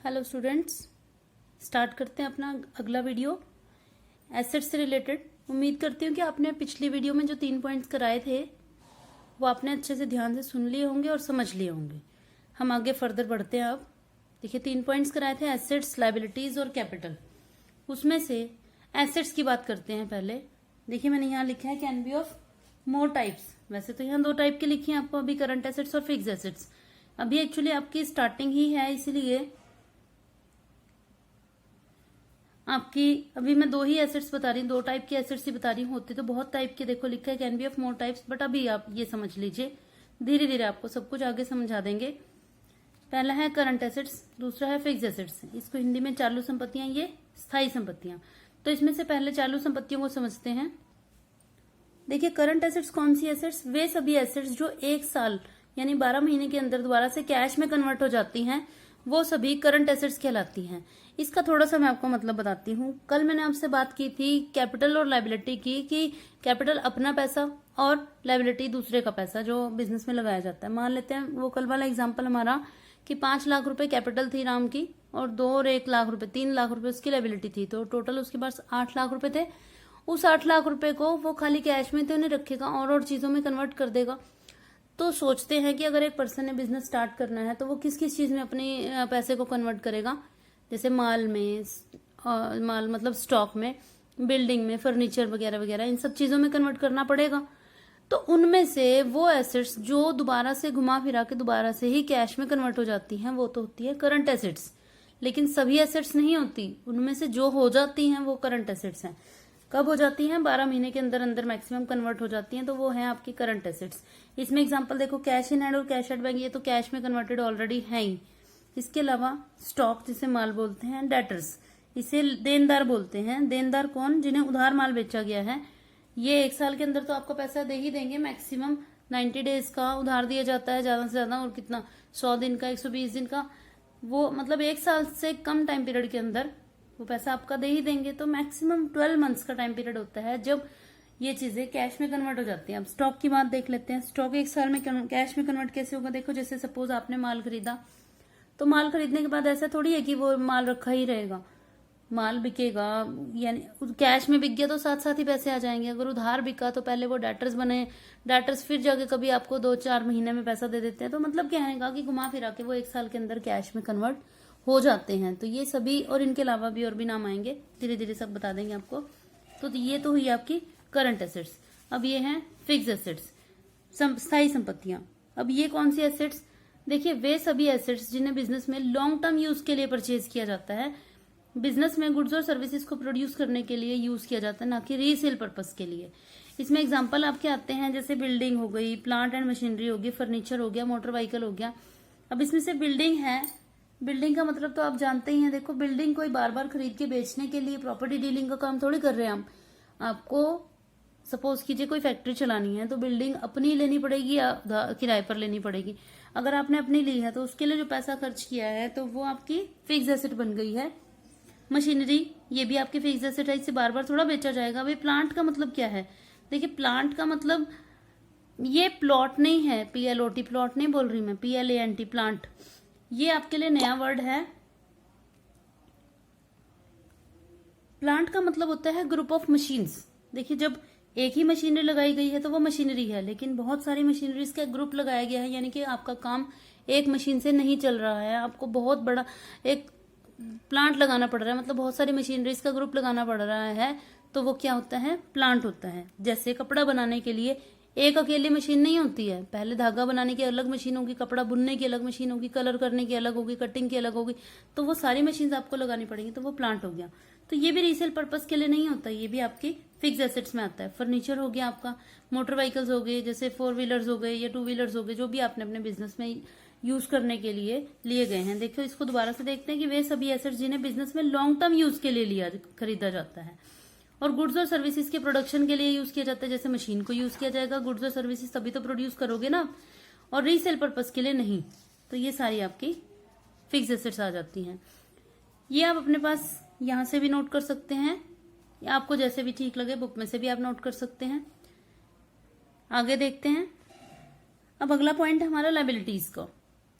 Hello students, start करते हैं अपना अगला वीडियो एसेट्स से रिलेटेड। उम्मीद करती हूँ कि आपने पिछली वीडियो में जो 3 पॉइंट्स कराए थे वो आपने अच्छे से ध्यान से सुन लिए होंगे और समझ लिए होंगे। हम आगे फर्दर बढ़ते हैं। अब देखिए 3 पॉइंट्स कराए थे, एसेट्स, लायबिलिटीज और कैपिटल। उसमें से एसेट्स की बात करते हैं पहले। देखिए मैंने यहाँ लिखा है can be of more types. वैसे तो यहाँ 2 टाइप के लिखे हैं आपको, अभी करंट एसेट्स और फिक्स एसेट्स। अभी एक्चुअली आपकी स्टार्टिंग ही है, इसीलिए आपकी अभी मैं 2 ही एसेट्स बता रही हूँ, 2 टाइप के एसेट्स ही बता रही हूँ। होते तो बहुत टाइप के, देखो लिखा है can be of more types, but अभी आप ये समझ लीजिए, धीरे धीरे आपको सब कुछ आगे समझा देंगे। पहला है करंट एसेट्स, दूसरा है फिक्स एसेट्स। इसको हिंदी में चालू संपत्तियां, ये स्थायी संपत्तियां। तो इसमें से पहले चालू संपत्तियों को समझते हैं। देखिए करंट एसेट्स कौन सी एसेट्स? वे सभी एसेट्स जो 1 साल यानी 12 महीने के अंदर दोबारा से कैश में कन्वर्ट हो जाती हैं, वो सभी करंट एसेट्स कहलाती हैं। इसका थोड़ा सा मैं आपको मतलब बताती हूँ। कल मैंने आपसे बात की थी कैपिटल और लायबिलिटी की, कि कैपिटल अपना पैसा और लायबिलिटी दूसरे का पैसा जो बिजनेस में लगाया जाता है। मान लेते हैं वो कल वाला एग्जाम्पल हमारा कि 5 लाख रुपए कैपिटल थी राम की और 2 और 1 लाख रुपए, 3 लाख रुपए उसकी लायबिलिटी थी। तो टोटल उसके पास 8 लाख रुपए थे। उस 8 लाख रुपए को वो खाली कैश में तो नहीं रखेगा और चीजों में कन्वर्ट कर देगा। तो सोचते हैं कि अगर एक पर्सन ने बिजनेस स्टार्ट करना है तो वो किस किस चीज में अपने पैसे को कन्वर्ट करेगा। जैसे माल में, माल मतलब स्टॉक में, बिल्डिंग में, फर्नीचर वगैरह वगैरह, इन सब चीजों में कन्वर्ट करना पड़ेगा। तो उनमें से वो एसेट्स जो दोबारा से घुमा फिरा के दोबारा से ही कैश में कन्वर्ट हो जाती हैं, वो तो होती है करंट एसेट्स। लेकिन सभी एसेट्स नहीं होती, उनमें से जो हो जाती हैं वो करंट एसेट्स हैं। कब हो जाती हैं? 12 महीने के अंदर अंदर मैक्सिमम कन्वर्ट हो जाती हैं, तो वो है आपकी करंट एसेट्स। इसमें एग्जांपल देखो, कैश इन हैंड और कैश एट बैंक, ये तो कैश में कन्वर्टेड ऑलरेडी है ही। इसके अलावा स्टॉक जिसे माल बोलते हैं, डेटर्स इसे देनदार बोलते हैं। देनदार कौन? जिन्हें उधार माल बेचा गया है। ये 1 साल के अंदर तो आपको पैसा दे ही देंगे, मैक्सिमम 90 डेज का उधार दिया जाता है, ज्यादा से ज्यादा, और कितना 100 दिन का, 120 दिन का, वो मतलब 1 साल से कम टाइम पीरियड के अंदर वो पैसा आपका दे ही देंगे। तो मैक्सिमम 12 मंथ्स का टाइम पीरियड होता है जब ये चीजें कैश में कन्वर्ट हो जाती हैं। अब स्टॉक की बात देख लेते हैं। स्टॉक 1 साल में कैश में कन्वर्ट कैसे होगा? देखो जैसे सपोज आपने माल खरीदा, तो माल खरीदने के बाद ऐसा थोड़ी है कि वो माल रखा ही रहेगा, माल बिकेगा, यानी कैश में बिक गया तो साथ साथ ही पैसे आ जाएंगे। अगर उधार बिका तो पहले वो डेटर्स बने, डेटर्स फिर जाके कभी आपको 2-4 महीने में पैसा दे देते हैं। तो मतलब कहने का कि घुमा फिरा के वो 1 साल के अंदर कैश में कन्वर्ट हो जाते हैं। तो ये सभी, और इनके अलावा भी और भी नाम आएंगे, धीरे धीरे सब बता देंगे आपको। तो ये तो हुई आपकी करंट एसेट्स। अब ये हैं फिक्स एसेट्स, स्थायी संपत्तियां। अब ये कौन सी एसेट्स? देखिए वे सभी एसेट्स जिन्हें बिजनेस में लॉन्ग टर्म यूज के लिए परचेज किया जाता है। बिजनेस में गुड्स और सर्विसेज को प्रोड्यूस करने के लिए यूज किया जाता है, ना कि रीसेल पर्पस के लिए। इसमें एग्जांपल आपके आते हैं जैसे बिल्डिंग हो गई, प्लांट एंड मशीनरी होगी, फर्नीचर हो गया, मोटर व्हीकल हो गया। अब इसमें से बिल्डिंग है, बिल्डिंग का मतलब तो आप जानते ही हैं। देखो बिल्डिंग कोई बार बार खरीद के बेचने के लिए प्रॉपर्टी डीलिंग का काम थोड़ी कर रहे हैं हम। आपको सपोज कीजिए कोई फैक्ट्री चलानी है तो बिल्डिंग अपनी लेनी पड़ेगी या किराए पर लेनी पड़ेगी। अगर आपने अपनी ली है तो उसके लिए जो पैसा खर्च किया है तो वो आपकी फिक्स एसेट बन गई है। मशीनरी, ये भी आपकी फिक्स एसेट है, इससे बार बार थोड़ा बेचा जाएगा। अभी प्लांट का मतलब क्या है? देखिए प्लांट का मतलब ये प्लॉट नहीं है, PLOT प्लॉट नहीं बोल रही मैं, PLANT प्लांट, ये आपके लिए नया वर्ड है। प्लांट का मतलब होता है ग्रुप ऑफ मशीन्स। देखिए जब एक ही मशीनरी लगाई गई है तो वो मशीनरी है, लेकिन बहुत सारी मशीनरीज का ग्रुप लगाया गया है, यानी कि आपका काम एक मशीन से नहीं चल रहा है, आपको बहुत बड़ा एक प्लांट लगाना पड़ रहा है, मतलब बहुत सारी मशीनरीज का ग्रुप लगाना पड़ रहा है, तो वो क्या होता है? प्लांट होता है। जैसे कपड़ा बनाने के लिए एक अकेली मशीन नहीं होती है, पहले धागा बनाने की अलग मशीन होगी, कपड़ा बुनने की अलग मशीन होगी, कलर करने की अलग होगी, कटिंग की अलग होगी, तो वो सारी मशीन आपको लगानी पड़ेगी, तो वो प्लांट हो गया। तो ये भी रीसेल पर्पस के लिए नहीं होता, ये भी आपकी फिक्स एसेट्स में आता है। फर्नीचर हो गया आपका, मोटर व्हीकल्स हो गए, जैसे 4 व्हीलर्स हो गए या 2 व्हीलर्स हो गए, जो भी आपने अपने बिजनेस में यूज करने के लिए लिए गए हैं। देखो इसको दोबारा से देखते हैं कि वे सभी एसेट्स जिन्हें बिजनेस में लॉन्ग टर्म यूज के लिए खरीदा जाता है और गुड्स और सर्विसेज के प्रोडक्शन के लिए यूज किया जाता है। जैसे मशीन को यूज किया जाएगा, गुड्स और सर्विसेज तभी तो प्रोड्यूस करोगे ना, और रीसेल पर्पस के लिए नहीं। तो ये सारी आपकी फिक्स एसेट्स आ जाती हैं। ये आप अपने पास यहां से भी नोट कर सकते हैं, या आपको जैसे भी ठीक लगे बुक में से भी आप नोट कर सकते हैं। आगे देखते हैं। अब अगला पॉइंट है हमारा लायबिलिटीज का।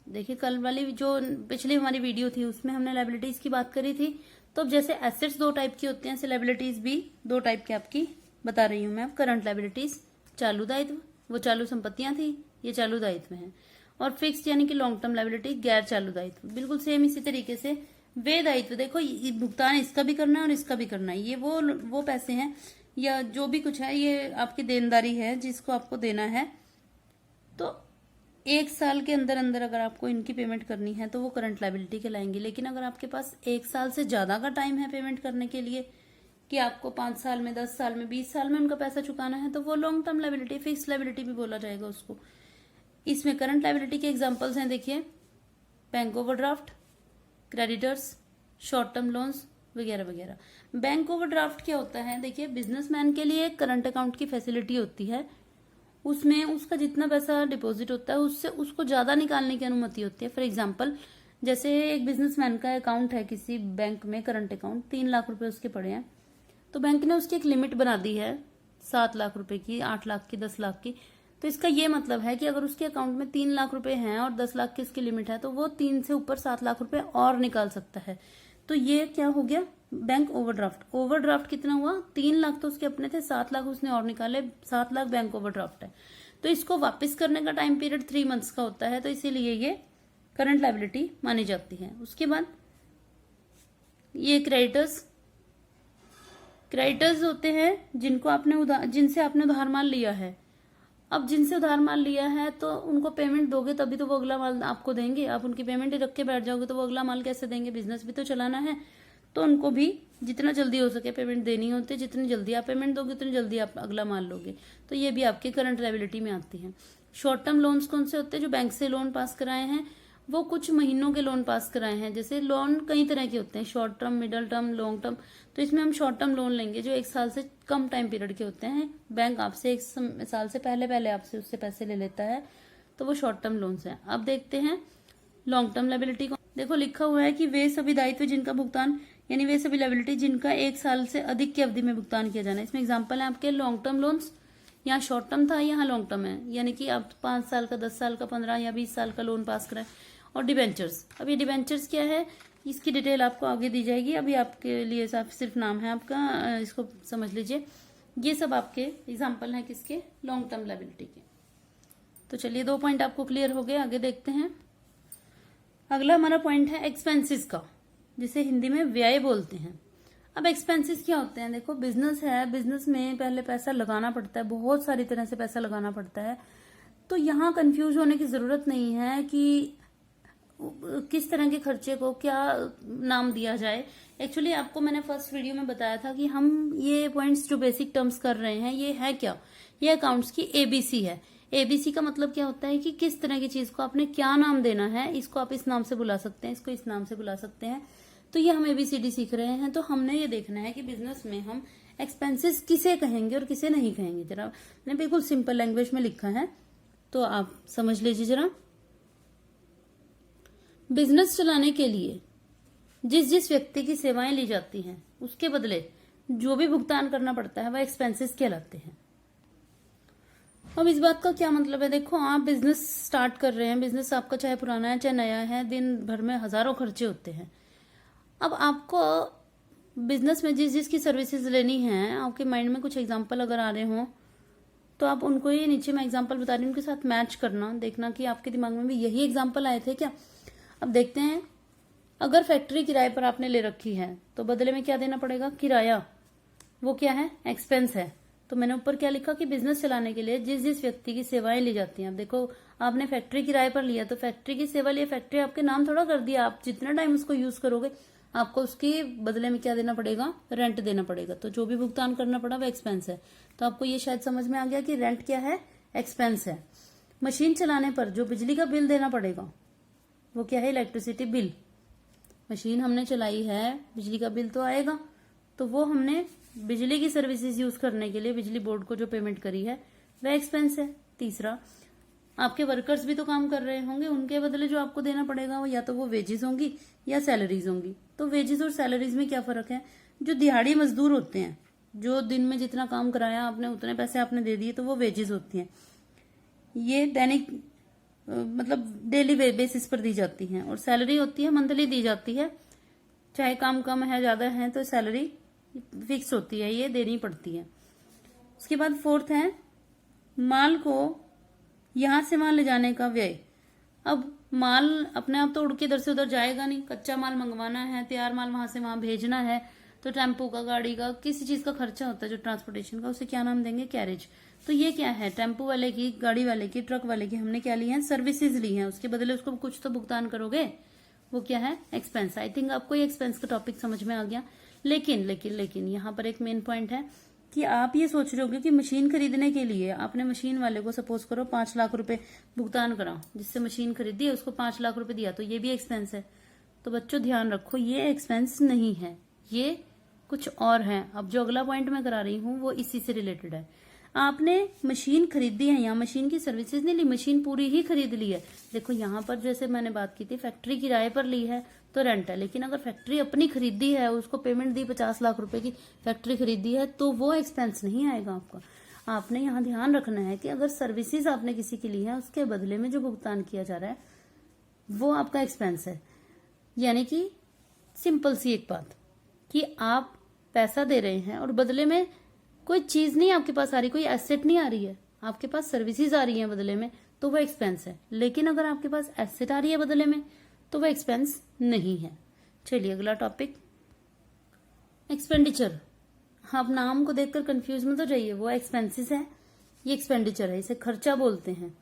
देखिए कल वाली जो पिछली हमारी वीडियो थी उसमें हमने लायबिलिटीज की बात करी थी। तो अब जैसे एसेट्स 2 टाइप की होती हैं, ऐसे लायबिलिटीज भी 2 टाइप की आपकी बता रही हूं मैं। अब करंट लायबिलिटीज चालू दायित्व, वो चालू संपत्तियां थी, ये चालू दायित्व है। और फिक्स्ड यानी कि लॉन्ग टर्म लायबिलिटी गैर चालू दायित्व। बिल्कुल सेम इसी तरीके से वे दायित्व, देखो भुगतान इसका भी करना है और इसका भी करना है। ये वो पैसे हैं या जो भी कुछ है, ये आपकी देनदारी है जिसको आपको देना है। तो 1 साल के अंदर अंदर अगर आपको इनकी पेमेंट करनी है तो वो करंट लायबिलिटी कहलाएंगी। लेकिन अगर आपके पास 1 साल से ज्यादा का टाइम है पेमेंट करने के लिए, कि आपको 5 साल में, 10 साल में, 20 साल में उनका पैसा चुकाना है, तो वो long term liability, fix liability भी बोला जाएगा उसको। इसमें करंट लायबिलिटी के एग्जांपल्स हैं, देखिए bank overdraft, creditors, short term loans वगैरह वगैरह। बैंक ओवरड्राफ्ट क्या होता है, देखिए बिजनेसमैन के लिए करंट अकाउंट की फैसिलिटी होती है। उसमें उसका जितना पैसा डिपॉजिट होता है उससे उसको ज्यादा निकालने की अनुमति होती है। फॉर एग्जाम्पल, जैसे एक बिजनेसमैन का अकाउंट है किसी बैंक में, करंट अकाउंट 3 लाख रुपए उसके पड़े हैं, तो बैंक ने उसकी एक लिमिट बना दी है 7 लाख रुपए की, 8 लाख की, 10 लाख की। तो इसका ये मतलब है कि अगर उसके अकाउंट में 3 लाख रुपए हैं और 10 लाख की उसकी लिमिट है, तो वो 3 से ऊपर 7 लाख रुपए और निकाल सकता है। तो ये क्या हो गया, बैंक ओवरड्राफ्ट। ओवरड्राफ्ट कितना हुआ, 3 लाख तो उसके अपने थे, 7 लाख उसने और निकाले, 7 लाख बैंक ओवरड्राफ्ट है। तो इसको वापस करने का टाइम पीरियड 3 मंथ्स का होता है, तो इसीलिए ये करंट लायबिलिटी मानी जाती है। उसके बाद ये क्रेडिटर्स होते हैं जिनसे आपने उधार माल लिया है। अब जिनसे उधार माल लिया है तो उनको पेमेंट दोगे तभी तो वो अगला माल आपको देंगे। आप उनकी पेमेंट ही रख के बैठ जाओगे तो वो अगला माल कैसे देंगे, बिजनेस भी तो चलाना है। तो उनको भी जितना जल्दी हो सके पेमेंट देनी होती है। जितनी जल्दी आप पेमेंट दोगे उतनी जल्दी आप अगला माल लोगे। तो ये भी आपके करंट लायबिलिटी में आती है। शॉर्ट टर्म लोन्स कौन से होते हैं, जो बैंक से लोन पास कराए हैं, वो कुछ महीनों के लोन पास कराए हैं। जैसे लोन कई तरह के होते हैं, short term, middle term, long term. तो इसमें हम शॉर्ट टर्म लोन लेंगे जो 1 साल से कम टाइम पीरियड के होते हैं। बैंक आपसे 1 साल से पहले आपसे उससे पैसे ले लेता है, तो वो शॉर्ट टर्म लोन्स हैं। अब देखते हैं लॉन्ग टर्म लायबिलिटी को। देखो लिखा हुआ है कि वे सभी दायित्व जिनका भुगतान, यानी वे सभी लायबिलिटी जिनका 1 साल से अधिक की अवधि में भुगतान किया जाना है। इसमें एग्जाम्पल है आपके लॉन्ग टर्म लोन्स। यहाँ शॉर्ट टर्म था, यहाँ लॉन्ग टर्म है, यानी कि आप 5 साल का, 10 साल का, 15 या 20 साल का लोन पास कराए। और डिबेंचर्स, अब ये डिबेंचर्स क्या है, इसकी डिटेल आपको आगे दी जाएगी। अभी आपके लिए सिर्फ नाम है आपका, इसको समझ लीजिए। ये सब आपके एग्जाम्पल हैं किसके, लॉन्ग टर्म लायबिलिटी के। तो चलिए 2 पॉइंट आपको क्लियर हो गए, आगे देखते हैं। अगला हमारा पॉइंट है एक्सपेंसेस का, जिसे हिंदी में व्यय बोलते हैं। अब एक्सपेंसेस क्या होते हैं, देखो बिजनेस है, बिजनेस में पहले पैसा लगाना पड़ता है, बहुत सारी तरह से पैसा लगाना पड़ता है। तो यहाँ कंफ्यूज होने की जरूरत नहीं है कि किस तरह के खर्चे को क्या नाम दिया जाए। एक्चुअली आपको मैंने फर्स्ट वीडियो में बताया था कि हम ये पॉइंट्स जो बेसिक टर्म्स कर रहे हैं, ये है क्या, ये अकाउंट्स की एबीसी है। एबीसी का मतलब क्या होता है कि किस तरह की चीज को आपने क्या नाम देना है। इसको आप इस नाम से बुला सकते हैं, इसको इस नाम से बुला सकते हैं। तो ये हम एबीसीडी सीख रहे हैं। तो हमने ये देखना है कि बिजनेस में हम एक्सपेंसेस किसे कहेंगे और किसे नहीं कहेंगे। जरा मैंने बिल्कुल सिंपल लैंग्वेज में लिखा है, तो आप समझ लीजिए जरा। बिजनेस चलाने के लिए जिस व्यक्ति की सेवाएं ली जाती हैं, उसके बदले जो भी भुगतान करना पड़ता है वह एक्सपेंसेस कहलाते हैं। अब इस बात का क्या मतलब है, देखो आप बिजनेस स्टार्ट कर रहे हैं, बिजनेस आपका चाहे पुराना है चाहे नया है, दिन भर में हजारों खर्चे होते हैं। अब आपको बिजनेस में जिसकी सर्विसेज लेनी है, आपके माइंड में कुछ एग्जांपल अगर आ रहे हो तो आप उनको ये नीचे मैं एग्जांपल बता रही हूँ उनके साथ मैच करना, देखना कि आपके दिमाग में भी यही एग्जांपल आए थे क्या। अब देखते हैं, अगर फैक्ट्री किराए पर आपने ले रखी है तो बदले में क्या देना पड़ेगा, किराया। वो क्या है, एक्सपेंस है। तो मैंने ऊपर क्या लिखा कि बिजनेस चलाने के लिए जिस व्यक्ति की सेवाएं ली जाती हैं। अब देखो आपने फैक्ट्री किराए पर लिया तो फैक्ट्री की सेवा लिए, फैक्ट्री आपके नाम थोड़ा कर दिया। आप जितना टाइम उसको यूज करोगे आपको उसके बदले में क्या देना पड़ेगा, रेंट देना पड़ेगा। तो जो भी भुगतान करना पड़ा वो एक्सपेंस है। तो आपको ये शायद समझ में आ गया कि रेंट क्या है, एक्सपेंस है। मशीन चलाने पर जो बिजली का बिल देना पड़ेगा वो क्या है, इलेक्ट्रिसिटी बिल। मशीन हमने चलाई है, बिजली का बिल तो आएगा, तो वो हमने बिजली की सर्विसेज यूज करने के लिए बिजली बोर्ड को जो पेमेंट करी है वह एक्सपेंस है। तीसरा, आपके वर्कर्स भी तो काम कर रहे होंगे, उनके बदले जो आपको देना पड़ेगा वो या तो वो वेजेस होंगी या सैलरीज होंगी। तो वेजेस और सैलरीज में क्या फर्क है, जो दिहाड़ी मजदूर होते हैं, जो दिन में जितना काम कराया आपने उतने पैसे आपने दे दिए, तो वो वेजेस होती हैं। ये दैनिक मतलब डेली बेसिस पर दी जाती हैं, और सैलरी होती है मंथली दी जाती है, चाहे काम कम है ज्यादा है तो सैलरी फिक्स होती है, ये देनी पड़ती है। उसके बाद फोर्थ है माल को यहां से वहां ले जाने का व्यय। अब माल अपने आप तो उड़ के इधर से उधर जाएगा नहीं, कच्चा माल मंगवाना है, तैयार माल वहां से वहां भेजना है, तो टेम्पो का, गाड़ी का, किसी चीज का खर्चा होता है जो ट्रांसपोर्टेशन का, उसे क्या नाम देंगे, कैरेज। तो ये क्या है, टेम्पो वाले की, गाड़ी वाले की, ट्रक वाले की हमने क्या ली है, सर्विसेज ली है, उसके बदले उसको कुछ तो भुगतान करोगे, वो क्या है, एक्सपेंस। आई थिंक आपको ये एक्सपेंस का टॉपिक समझ में आ गया। लेकिन लेकिन लेकिन यहाँ पर एक मेन पॉइंट है कि आप ये सोच रहे होगे कि मशीन खरीदने के लिए आपने मशीन वाले को सपोज करो 5 लाख रुपए भुगतान कराओ, जिससे मशीन खरीदी है उसको 5 लाख रुपए दिया, तो ये भी एक्सपेंस है। तो बच्चों ध्यान रखो, ये एक्सपेंस नहीं है, ये कुछ और है। अब जो अगला पॉइंट मैं करा रही हूँ वो इसी से रिलेटेड है। आपने मशीन खरीदी है, यहाँ मशीन की सर्विसेज नहीं ली, मशीन पूरी ही खरीद ली है। देखो यहाँ पर जैसे मैंने बात की थी, फैक्ट्री किराए पर ली है तो रेंट है, लेकिन अगर फैक्ट्री अपनी खरीदी है, उसको पेमेंट दी 50 लाख रुपए की फैक्ट्री खरीदी है, तो वो एक्सपेंस नहीं आएगा आपका। आपने यहाँ ध्यान रखना है कि अगर सर्विसेज आपने किसी की ली है, उसके बदले में जो भुगतान किया जा रहा है वो आपका एक्सपेंस है। यानी कि सिंपल सी एक बात कि आप पैसा दे रहे हैं और बदले में कोई चीज नहीं आपके पास आ रही, कोई एसेट नहीं आ रही है, आपके पास सर्विसेज आ रही है बदले में, तो वो एक्सपेंस है। लेकिन अगर आपके पास एसेट आ रही है बदले में, तो वो एक्सपेंस नहीं है। चलिए अगला टॉपिक, एक्सपेंडिचर। आप नाम को देखकर कंफ्यूज मत हो जाइए, वो एक्सपेंसेस है, ये एक्सपेंडिचर है, इसे खर्चा बोलते हैं।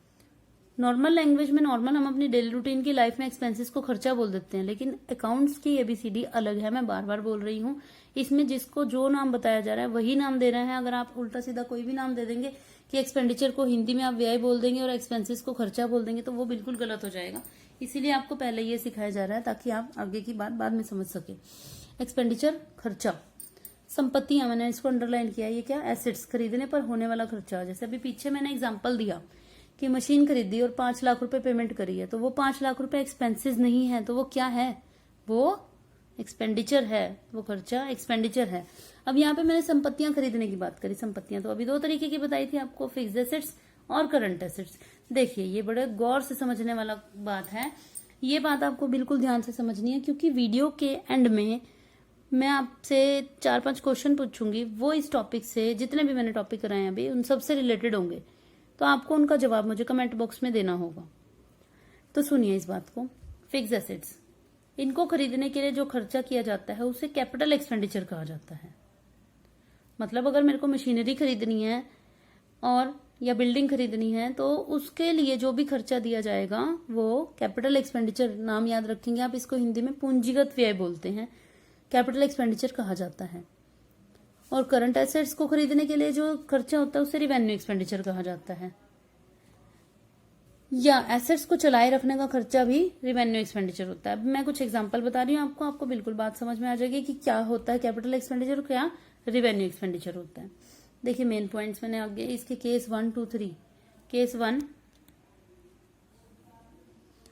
नॉर्मल लैंग्वेज में, नॉर्मल हम अपनी डेली रूटीन की लाइफ में एक्सपेंसेस को खर्चा बोल देते हैं, लेकिन अकाउंट्स की एबीसीडी अलग है। मैं बार बार बोल रही हूँ, इसमें जिसको जो नाम बताया जा रहा है वही नाम देना है। अगर आप उल्टा सीधा कोई भी नाम दे देंगे कि एक्सपेंडिचर को हिंदी में आप व्यय बोल देंगे और एक्सपेंसेस को खर्चा बोल देंगे, तो वो बिल्कुल गलत हो जाएगा। इसीलिए आपको पहले ये सिखाया जा रहा है ताकि आप आगे की बात बाद में समझ सके। एक्सपेंडिचर खर्चा, संपत्तियां, मैंने इसको अंडरलाइन किया, ये क्या, एसेट्स, खरीदने पर होने वाला खर्चा। जैसे अभी पीछे मैंने एग्जाम्पल दिया कि मशीन खरीदी और 5 लाख रुपए पेमेंट करी है, तो वो 5 लाख रुपए एक्सपेंसेस नहीं है, तो वो क्या है, वो एक्सपेंडिचर है, वो खर्चा एक्सपेंडिचर है। अब यहाँ पे मैंने संपत्तियां खरीदने की बात करी। संपत्तियां तो अभी 2 तरीके की बताई थी आपको, फिक्स्ड एसेट्स और करंट एसेट्स। देखिए ये बड़े गौर से समझने वाला बात है, ये बात आपको बिल्कुल ध्यान से समझनी है, क्योंकि वीडियो के एंड में मैं आपसे 4-5 क्वेश्चन पूछूंगी, वो इस टॉपिक से, जितने भी मैंने टॉपिक कराए हैं अभी, उन सबसे रिलेटेड होंगे, तो आपको उनका जवाब मुझे कमेंट बॉक्स में देना होगा। तो सुनिए इस बात को, फिक्स्ड एसेट्स, इनको खरीदने के लिए जो खर्चा किया जाता है उसे कैपिटल एक्सपेंडिचर कहा जाता है। मतलब अगर मेरे को मशीनरी खरीदनी है और या बिल्डिंग खरीदनी है, तो उसके लिए जो भी खर्चा दिया जाएगा वो कैपिटल एक्सपेंडिचर, नाम याद रखेंगे आप, इसको हिंदी में पूंजीगत व्यय बोलते हैं, कैपिटल एक्सपेंडिचर कहा जाता है। और करंट एसेट्स को खरीदने के लिए जो खर्चा होता है उसे रिवेन्यू एक्सपेंडिचर कहा जाता है। या एसेट्स को चलाए रखने का खर्चा भी रिवेन्यू एक्सपेंडिचर होता है। अब मैं कुछ एग्जांपल बता रही हूँ आपको बिल्कुल बात समझ में आ जाएगी कि क्या होता है कैपिटल एक्सपेंडिचर, क्या रिवेन्यू एक्सपेंडिचर होता है। देखिए मेन पॉइंट्स मैंने आगे इसके केस 1, 2, 3। केस 1,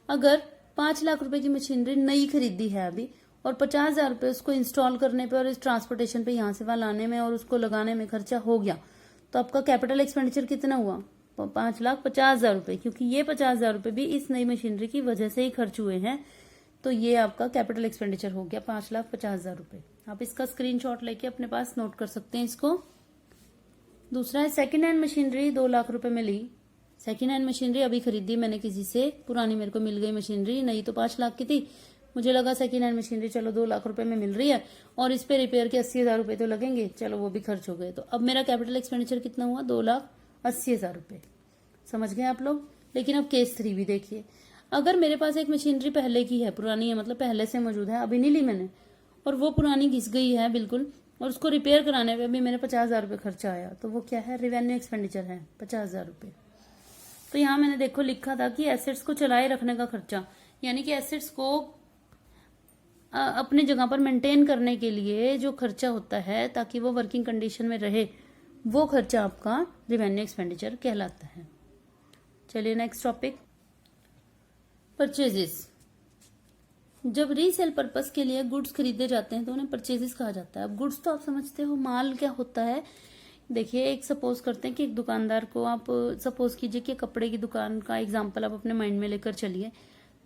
अगर 5 लाख रुपए की मशीनरी नई खरीदी है अभी और 50,000 रुपए उसको इंस्टॉल करने पे और इस ट्रांसपोर्टेशन पे यहाँ से वहां लाने में और उसको लगाने में खर्चा हो गया, तो आपका कैपिटल एक्सपेंडिचर कितना हुआ, 5,50,000 रुपए, क्योंकि ये 50,000 रुपए भी इस नई मशीनरी की वजह से ही खर्च हुए हैं, तो ये आपका कैपिटल एक्सपेंडिचर हो गया 5,50,000 रुपए। आप इसका स्क्रीनशॉट लेके अपने पास नोट कर सकते हैं इसको। दूसरा है सेकेंड हैंड मशीनरी, 2 लाख रुपए में ली। सेकेंड हैंड मशीनरी अभी खरीदी मैंने किसी से, पुरानी मेरे को मिल गई मशीनरी, नई तो 5 लाख की थी, मुझे लगा सेकेंड हैंड मशीनरी चलो 2 लाख रुपए में मिल रही है और इस पे रिपेयर के 80,000 रुपए तो लगेंगे, चलो वो भी खर्च हो गए। तो अब मेरा कैपिटल एक्सपेंडिचर कितना हुआ, 2,80,000 रुपए। समझ गए आप लोग। लेकिन अब केस 3 भी देखिए, अगर मेरे पास एक मशीनरी पहले की है, पुरानी है, मतलब पहले से मौजूद है, अभी नहीं ली मैंने, और वो पुरानी घिस गई है बिल्कुल, और उसको रिपेयर कराने पे भी मेरे 50,000 रुपए खर्चा आया, तो वो क्या है, रिवेन्यू एक्सपेंडिचर है, 50,000 रुपए। तो यहाँ मैंने देखो लिखा था कि एसेट्स को चलाए रखने का खर्चा, यानी कि एसेट्स को अपनी जगह पर मेंटेन करने के लिए जो खर्चा होता है ताकि वो वर्किंग कंडीशन में रहे, वो खर्चा आपका रिवेन्यू एक्सपेंडिचर कहलाता है। चलिए नेक्स्ट टॉपिक, परचेजेस। जब रीसेल पर्पस के लिए गुड्स खरीदे जाते हैं तो उन्हें परचेजेस कहा जाता है। अब गुड्स तो आप समझते हो माल क्या होता है, देखिए, एक सपोज करते हैं कि एक दुकानदार को आप सपोज कीजिए कि कपड़े की दुकान का एग्जांपल आप अपने माइंड में लेकर चलिए।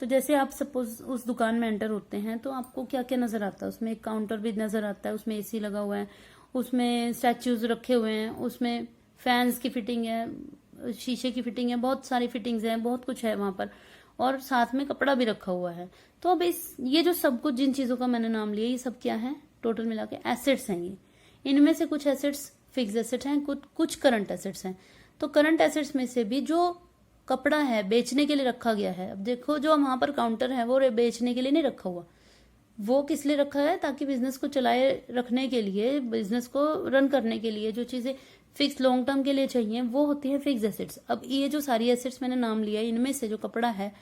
तो जैसे आप सपोज उस दुकान में एंटर होते हैं तो आपको क्या क्या नजर आता है? उसमें एक काउंटर भी नजर आता है, उसमें एसी लगा हुआ है, उसमें स्टैच्यूज रखे हुए हैं, उसमें फैंस की फिटिंग है, शीशे की फिटिंग है, बहुत सारी फिटिंग्स हैं, बहुत कुछ है वहां पर, और साथ में कपड़ा भी रखा हुआ है। तो अब ये जो सब कुछ जिन चीजों का मैंने नाम लिया, ये सब क्या है? टोटल मिला के एसेट्स हैं ये। इनमें से कुछ एसेट्स फिक्स एसेट हैं, कुछ करंट एसेट्स हैं। तो करंट एसेट्स में से भी जो कपड़ा है बेचने के लिए रखा गया है, अब देखो जो वहां पर काउंटर है वो बेचने के लिए नहीं रखा हुआ, वो किस लिए रखा है? ताकि बिजनेस को चलाए रखने के लिए, बिजनेस को रन करने के लिए जो चीजें फिक्स लॉन्ग टर्म के लिए चाहिए वो होती है फिक्स एसेट्स। अब ये जो सारी एसेट्स मैंने नाम लिया, इनमें से जो कपड़ा है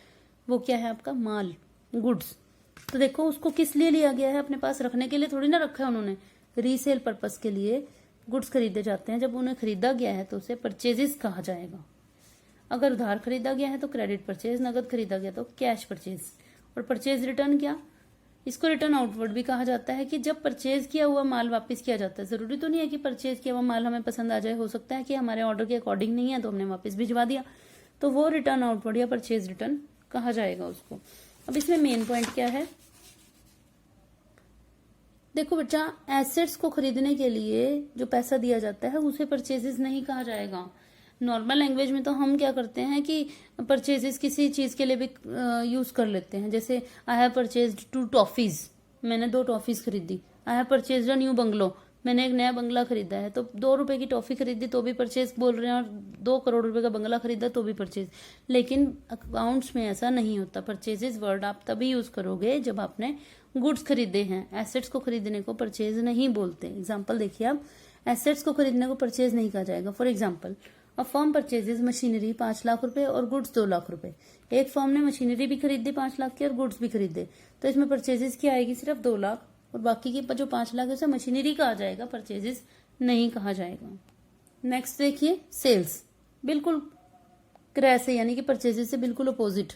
वो क्या है? आपका माल, गुड्स। तो देखो उसको किस लिए लिया गया है? अपने पास रखने के लिए थोड़ी ना रखा है उन्होंने, रीसेल पर्पस के लिए गुड्स खरीदे जाते हैं। जब उन्हें खरीदा गया है तो उसे परचेजेस कहा जाएगा। अगर उधार खरीदा गया है तो क्रेडिट परचेज, नगद खरीदा गया तो कैश परचेज। और परचेज रिटर्न क्या? इसको रिटर्न आउटवर्ड भी कहा जाता है कि जब परचेज किया हुआ माल वापस किया जाता है। जरूरी तो नहीं है कि परचेज किया हुआ माल हमें पसंद आ जाए, हो सकता है कि हमारे ऑर्डर के अकॉर्डिंग नहीं है तो हमने वापस भिजवा दिया, तो वो रिटर्न आउटवर्ड या परचेज रिटर्न कहा जाएगा उसको। अब इसमें मेन पॉइंट क्या है? देखो बच्चा, एसेट्स को खरीदने के लिए जो पैसा दिया जाता है उसे परचेजेस नहीं कहा जाएगा। नॉर्मल लैंग्वेज में तो हम क्या करते हैं कि परचेजेस किसी चीज के लिए भी यूज कर लेते हैं। जैसे आई हैव परचेज्ड 2 टॉफीज, मैंने 2 टॉफीज खरीदी। I have purchased a new bungalow, मैंने एक नया बंगला खरीदा है। तो 2 रुपए की टॉफी खरीदी तो भी परचेज बोल रहे हैं, और 2 करोड़ रुपए का बंगला खरीदा तो भी परचेज। लेकिन अकाउंट्स में ऐसा नहीं होता। परचेजेस वर्ड आप तभी यूज करोगे जब आपने गुड्स खरीदे हैं। एसेट्स को खरीदने को परचेज नहीं बोलते। एग्जाम्पल देखिए आप, एसेट्स को खरीदने को परचेज नहीं कहा जाएगा। For example, a firm purchases machinery 5 lakh रुपए और गुड्स 2 लाख रुपए। एक फर्म ने मशीनरी भी खरीदी 5 लाख की और गुड्स भी खरीदे, तो इसमें परचेजेस की आएगी सिर्फ 2 लाख, और बाकी की जो 5 लाख है उसे मशीनरी कहा जाएगा, परचेजेस नहीं कहा जाएगा। नेक्स्ट देखिए, सेल्स। बिल्कुल क्रय से यानी कि परचेजेस से बिल्कुल अपोजिट।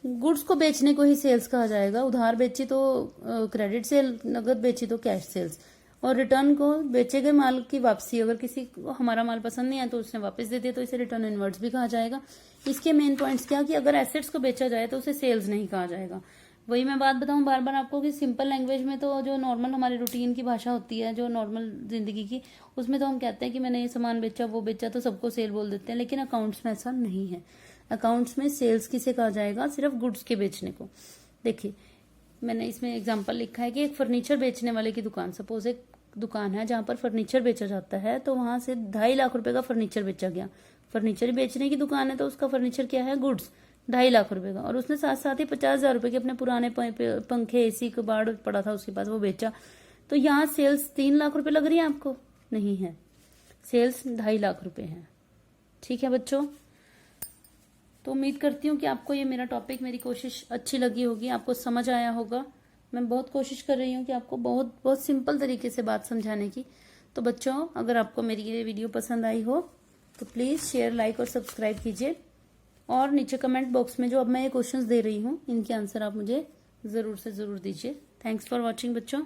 गुड्स को बेचने को ही सेल्स कहा जाएगा। उधार बेची तो क्रेडिट सेल, नगद बेची तो कैश सेल्स। और रिटर्न को बेचे गए माल की वापसी, अगर किसी को हमारा माल पसंद नहीं है तो उसने वापस दे दिया तो इसे रिटर्न इनवर्ड्स भी कहा जाएगा। इसके मेन पॉइंट्स क्या कि अगर एसेट्स को बेचा जाए तो उसे सेल्स नहीं कहा जाएगा। वही मैं बात बताऊं बार बार आपको कि सिंपल लैंग्वेज में तो जो नॉर्मल हमारी रूटीन की भाषा होती है, जो नॉर्मल जिंदगी की, उसमें तो हम कहते हैं कि मैंने ये सामान बेचा, वो बेचा, तो सबको सेल बोल देते हैं। लेकिन अकाउंट्स में ऐसा नहीं है। अकाउंट्स में सेल्स किसे कहा जाएगा? सिर्फ गुड्स के बेचने को। देखिए मैंने इसमें एग्जांपल लिखा है कि एक फर्नीचर बेचने वाले की दुकान, सपोज एक दुकान है जहां पर फर्नीचर बेचा जाता है, तो वहां से 2.5 लाख रुपए का फर्नीचर बेचा गया। फर्नीचर बेचने की दुकान है तो उसका फर्नीचर क्या है? गुड्स, 2.5 लाख रुपए का। और उसने साथ साथ ही 50,000 रुपए के अपने पुराने पंखे, एसी कबाड़ पड़ा था उसके पास, वो बेचा। तो यहाँ सेल्स 3 लाख रुपए लग रही है आपको? नहीं है, सेल्स 2.5 लाख रुपए है। ठीक है बच्चों, तो उम्मीद करती हूँ कि आपको ये मेरा टॉपिक, मेरी कोशिश अच्छी लगी होगी, आपको समझ आया होगा। मैं बहुत कोशिश कर रही हूँ कि आपको बहुत बहुत सिंपल तरीके से बात समझाने की। तो बच्चों, अगर आपको मेरी ये वीडियो पसंद आई हो तो प्लीज़ शेयर, लाइक और सब्सक्राइब कीजिए। और नीचे कमेंट बॉक्स में जो अब मैं ये क्वेश्चंस दे रही हूँ, इनके आंसर आप मुझे ज़रूर से ज़रूर दीजिए। थैंक्स फॉर वॉचिंग बच्चों।